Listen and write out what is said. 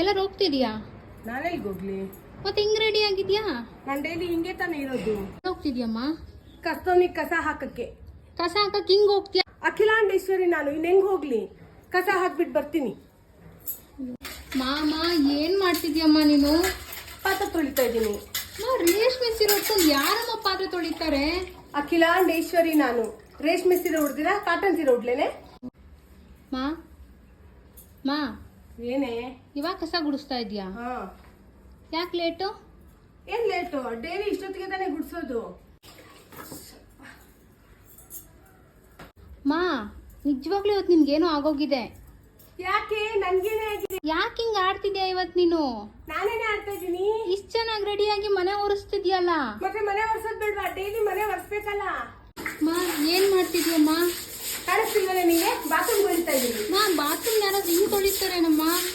ಎಲ್ಲರೂ ಹೋಗ್ತಿದ್ಯಾ? ನಾನೆಲ್ಗೆ ಹೋಗ್ಲಿ? ಮತ್ತೆ ಹಿಂಗ್ ರೆಡಿ ಆಗಿದ್ಯಾ? ನಾನು ಡೈಲಿ ಹಿಂಗೆ ತಾನೇ ಇರೋದು. ಹೋಗ್ತಿದ್ಯಮ್ಮ? ಕಸ್ತವನಿಗೆ ಕಸ ಹಾಕಕ್ಕೆ. ಕಸ ಹಾಕಕ್ ಹಿಂಗ್ ಹೋಗ್ತೀಯಾ? ಅಖಿಲಾಂಡೇಶ್ವರಿ ನಾನು ಇನ್ನು ಹೆಂಗ್ ಹೋಗ್ಲಿ? ಕಸ ಹಾಕ್ಬಿಟ್ಟು ಬರ್ತೀನಿ. ಮಾಮ ಏನ್ ಮಾಡ್ತಿದ್ಯಮ್ಮ ನೀನು? ಪಾತ್ರೆ ತೊಳಿತಾ ಇದ್ದೀನಿ. ರೇಷ್ಮೆ ಸೀರೆ ಉಟ್ಕೊಂಡು ಯಾರಮ್ಮ ಪಾತ್ರೆ ತೊಳಿತಾರೆ? ಅಖಿಲಾಂಡೇಶ್ವರಿ ನಾನು. ರೇಷ್ಮೆ ಸೀರೆ ಉಡ್ದಿರಾ ಕಾಟನ್ ಸೀರೆ ಉಡ್ಲೇನೆ? ಮಾ ಮಾ ಏನೇ ಇವಾಗ ಕಸ ಗುಡಿಸ್ತಾ ಇದ್ಯಾ? ಹಾ. ಯಾಕೆ ಲೇಟು? ಏನ್ ಲೇಟು? ಡೈಲಿ ಇಷ್ಟೊತ್ತಿಗೆ ತಾನೇ ಗುಡ್ಸೋದು. ಮಾ ನಿಜವಾಗ್ಲೂ ಇವತ್ತು ನಿನ್ಗೇನೋ ಆಗೋಗಿದೆ. ಯಾಕೆ? ನನ್ಗೇನೆ ಆಗಿದೆ. ಯಾಕೆ ಹಿಂಗ್ ಆಡ್ತಿದ್ಯಾ ಇವತ್ತು ನೀನು? ನಾನೇನೆ ಆಡ್ತಾ ಇದ್ದೀನಿ. ಇಷ್ಟ ಚೆನ್ನಾಗಿ ರೆಡಿಯಾಗಿ ಮನೆ ಒರೆಸ್ತಿದ್ಯಲ್ಲ. ಮತ್ತೆ ಮನೆ ಒರ್ಸೋದ್ ಬೇಡ್ವಾ? ಡೈಲಿ ಮನೆ ಒರ್ಸ್ಬೇಕಲ್ಲ. ಮಾ ಏನ್ ಮಾಡ್ತಿದ್ಯಮ್ಮ? ಕಾಣಿಸ್ತಿಲ್ವಲ್ಲ ನಿಂಗೆ? ಬಾತ್ರೂಮ್ ಹೊಡಿತಾ ಇದ್ದೀನಿ. ಮಾ ಬಾತ್ರೂಮ್ ಯಾರಾದ್ರೂ ಹಿಂಗ್ ತೊಳಿತಾರೇನಮ್ಮ?